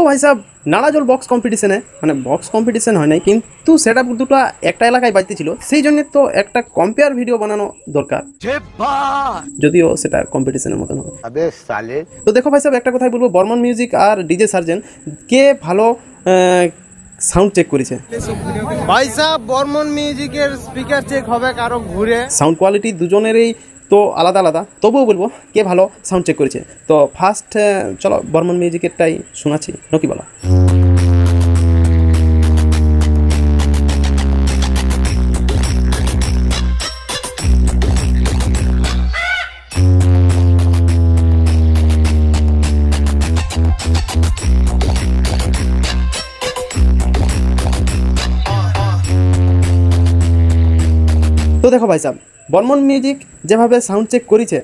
তো ভাই সাহেব নাড়াজোল বক্স কম্পিটিশনে মানে বক্স কম্পিটিশন হয় নাই, কিন্তু সেটা দুটো একটা এলাকায় বাজতেছিল, সেই জন্য তো একটা কম্পেয়ার ভিডিও বানানো দরকার, যদিও সেটা কম্পিটিশনের মতন হবে। তো দেখো ভাই সাহেব, একটা কথাই বলবো, বর্মন মিউজিক আর ডিজে সার্জেন্ট কে ভালো সাউন্ড চেক করেছে। ভাই সাহেব বর্মন মিউজিকের স্পিকার চেক হবে কারো ঘুরে, সাউন্ড কোয়ালিটি দুজনেরই তো আলাদা আলাদা, তবুও বলবো কে ভালো সাউন্ড চেক করেছে। তো ফার্স্ট চলো বর্মন মিউজিকেরটাই শোনাচ্ছি, নাকি বলো? তো দেখো ভাই সাহেব, বর্মন মিউজিক যেভাবে সাউন্ড চেক করেছে,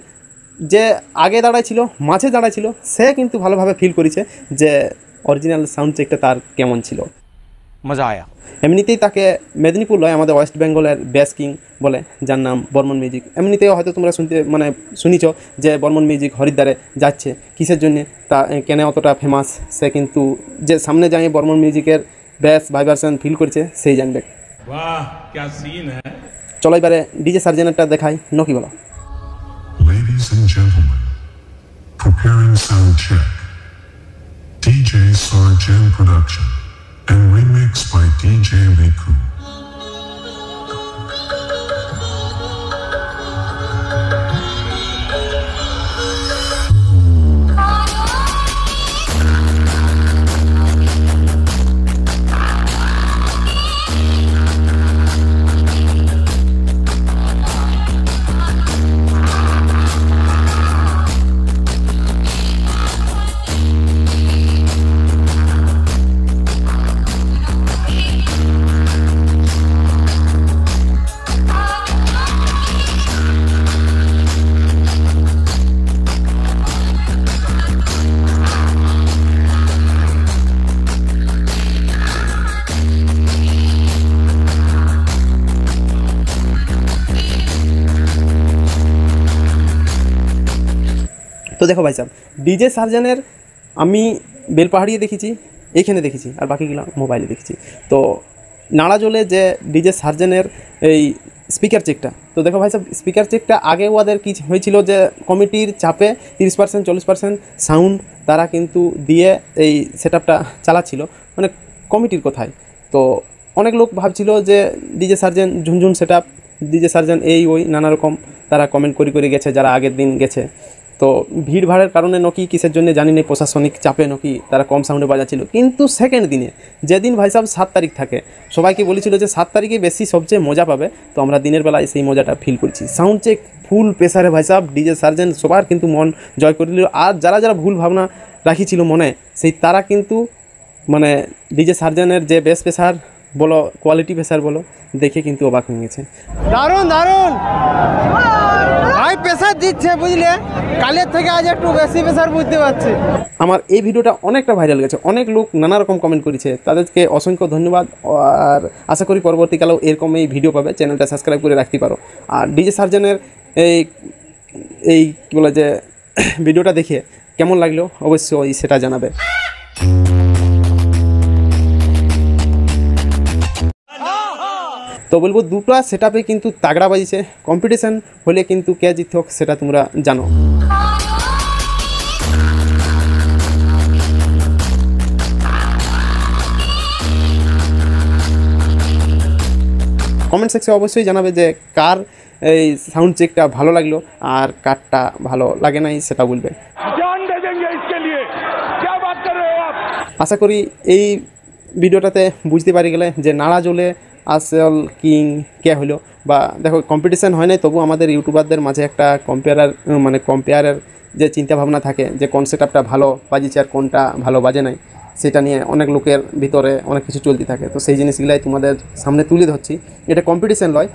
যে আগে দাঁড়াইছিল মাঝে দাঁড়াইছিল, সে কিন্তু ভালোভাবে ফিল করেছে যে অরিজিনাল সাউন্ড চেকটা তার কেমন ছিল, মজা আয়া। এমনিতেই তাকে মেদিনীপুর লয় আমাদের ওয়েস্ট বেঙ্গলের বেস কিং বলে, যার নাম বর্মন মিউজিক। এমনিতেও হয়তো তোমরা শুনিছ যে বর্মন মিউজিক হরিদ্বারে যাচ্ছে, কিসের জন্যে তা কেন অতটা ফেমাস, সে কিন্তু যে সামনে যাই বর্মন মিউজিকের বেস ভাইব্রেশন ফিল করেছে সেই জানবে। वाह क्या सीन है। চলো এবারে ডিজে সার্জেন্টটা দেখাই, নাকি বলো? Ladies and gentlemen, preparing sound check. DJ Sargent production and remix by DJ Riku. তো দেখো ভাই সাহেব, ডিজে সার্জেনের আমি বেলপাহাড়িয়ে দেখেছি, এইখানে দেখেছি, আর বাকিগুলো মোবাইলে দেখেছি। তো নাড়াজোলে যে ডিজে সার্জেনের এই স্পিকার চেকটা, তো দেখো ভাই সাহেব, স্পিকার চেকটা আগে ওদের কী হয়েছিল যে কমিটির চাপে 30% 40% সাউন্ড তারা কিন্তু দিয়ে এই সেটআপটা চালাচ্ছিল, মানে কমিটির কথায়। তো অনেক লোক ভাবছিল যে ডিজে সার্জেন্ট ঝুনঝুন সেটআপ, ডিজে সার্জেন্ট এই ওই নানা রকম তারা কমেন্ট করে গেছে যারা আগের দিন গেছে। তো ভিড় ভাড়ের কারণে নাকি কিসের জন্য জানি না, প্রশাসনিক চাপে নাকি তারা কম সাউন্ডে বাজাচ্ছিল। কিন্তু সেকেন্ড দিনে, যেদিন ভাই সাহেব 7 তারিখ থাকে, সবাইকে বলেছিল যে 7 তারিখে বেশি সবচেয়ে মজা পাবে। তো আমরা দিনের বেলায় সেই মজাটা ফিল করছি। সাউন্ড চেক ফুল প্রেসারে ভাই সাহেব, ডিজে সার্জেন্ট সবার কিন্তু মন জয় করে দিল। আর যারা যারা ভুল ভাবনা রাখিছিল মনে, সেই তারা কিন্তু মানে ডিজে সার্জেন্টের যে বেস প্রেসার বলো, কোয়ালিটি প্রেসার বলো, দেখে কিন্তু অবাক হয়ে গেছে। দারুণ দারুণ ভাই, প্রেসার দিচ্ছে বুঝলে, কালের থেকে আজ একটু বেশি প্রেসার বুঝতে পারছি। আমার এই ভিডিওটা অনেকটা ভাইরাল গেছে, অনেক লোক নানা রকম কমেন্ট করেছে, তাদেরকে অসংখ্য ধন্যবাদ। আর আশা করি পরবর্তীকালেও এরকম এই ভিডিও পাবে, চ্যানেলটা সাবস্ক্রাইব করে রাখতে পারো। আর ডিজে সার্জেনের এই কী বলে যে ভিডিওটা দেখে কেমন লাগলো অবশ্যই সেটা জানাবে। তো বলবো দুটো সেটআপে কিন্তু তাগড়া বাজিছে, কম্পিটিশন হলে কিন্তু কে জিতক সেটা তোমরা জানো। কমেন্ট সেকশনে অবশ্যই জানাবে যে কার এই সাউন্ড চেকটা ভালো লাগলো আর কারটা ভালো লাগে নাই, সেটা বলবে। আশা করি এই ভিডিওটাতে বুঝতে পারি গেলে যে নাড়াজোলে আসল কিং কে হলো। বা দেখো কম্পিটিশান হয় নাই, তবু আমাদের ইউটিউবারদের মাঝে একটা কম্পেয়ারের যে চিন্তাভাবনা থাকে যে কোন সেটআপটা ভালো বাজিছে আর কোনটা ভালো বাজে নাই, সেটা নিয়ে অনেক লোকের ভিতরে অনেক কিছু চলতে থাকে। তো সেই জিনিসগুলাই তোমাদের সামনে তুলে ধরছি। এটা কম্পিটিশান নয়,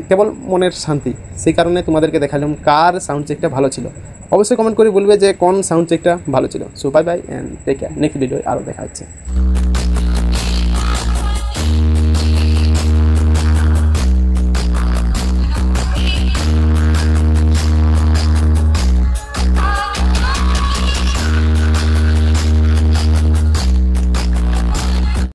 কেবল মনের শান্তি। সেই কারণে তোমাদেরকে দেখালাম কার সাউন্ড চেকটা ভালো ছিল। অবশ্যই কমেন্ট করে বলবে যে কোন সাউন্ড চেকটা ভালো ছিল। So bye bye and take care. Next video আরও দেখা হচ্ছে।